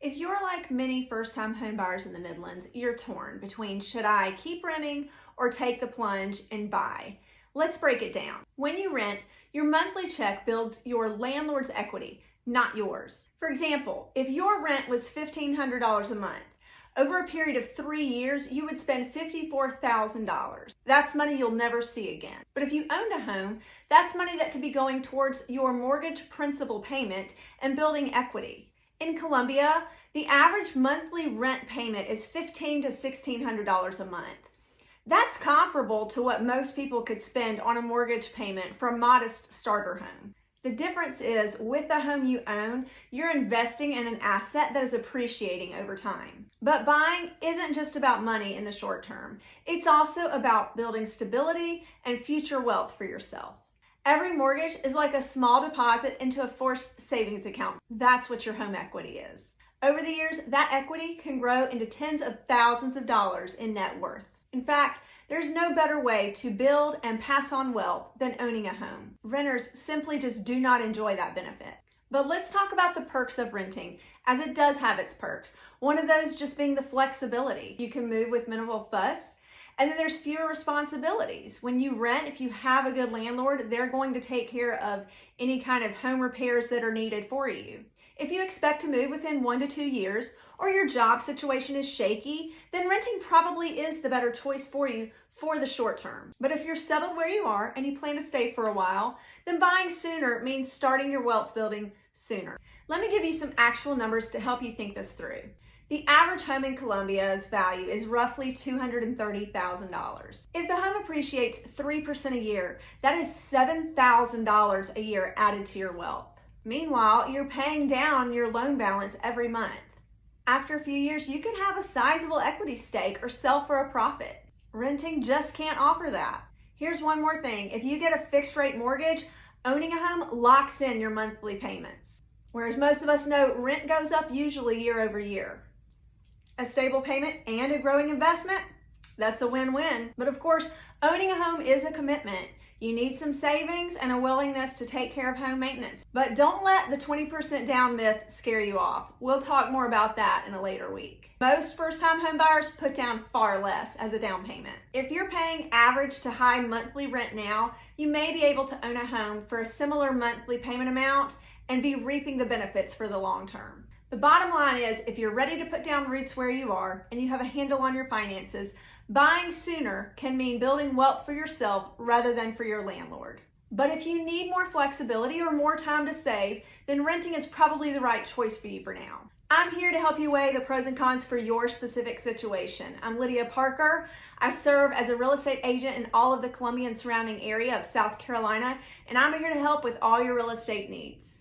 If you're like many first-time homebuyers in the Midlands, you're torn between should I keep renting or take the plunge and buy? Let's break it down. When you rent, your monthly check builds your landlord's equity, not yours. For example, if your rent was $1,500 a month, over a period of 3 years, you would spend $54,000. That's money you'll never see again. But if you owned a home, that's money that could be going towards your mortgage principal payment and building equity. In Columbia, the average monthly rent payment is $1,500 to $1,600 a month. That's comparable to what most people could spend on a mortgage payment for a modest starter home. The difference is, with the home you own, you're investing in an asset that is appreciating over time. But buying isn't just about money in the short term. It's also about building stability and future wealth for yourself. Every mortgage is like a small deposit into a forced savings account. That's what your home equity is. Over the years, that equity can grow into tens of thousands of dollars in net worth. In fact, there's no better way to build and pass on wealth than owning a home. Renters simply just do not enjoy that benefit. But let's talk about the perks of renting, as it does have its perks. One of those just being the flexibility. You can move with minimal fuss. And then there's fewer responsibilities. When you rent, if you have a good landlord, they're going to take care of any kind of home repairs that are needed for you. If you expect to move within 1 to 2 years, or your job situation is shaky, then renting probably is the better choice for you for the short term. But if you're settled where you are and you plan to stay for a while, then buying sooner means starting your wealth building sooner. Let me give you some actual numbers to help you think this through. The average home in Columbia's value is roughly $230,000. If the home appreciates 3% a year, that is $7,000 a year added to your wealth. Meanwhile, you're paying down your loan balance every month. After a few years, you can have a sizable equity stake or sell for a profit. Renting just can't offer that. Here's one more thing. If you get a fixed rate mortgage, owning a home locks in your monthly payments. Whereas most of us know rent goes up usually year over year. A stable payment and a growing investment, that's a win-win. But of course, owning a home is a commitment. You need some savings and a willingness to take care of home maintenance. But don't let the 20% down myth scare you off. We'll talk more about that in a later week. Most first-time home buyers put down far less as a down payment. If you're paying average to high monthly rent now, you may be able to own a home for a similar monthly payment amount and be reaping the benefits for the long term. The bottom line is, if you're ready to put down roots where you are and you have a handle on your finances, buying sooner can mean building wealth for yourself rather than for your landlord. But if you need more flexibility or more time to save, then renting is probably the right choice for you for now. I'm here to help you weigh the pros and cons for your specific situation. I'm Lydia Parker. I serve as a real estate agent in all of the Columbia and surrounding area of South Carolina, and I'm here to help with all your real estate needs.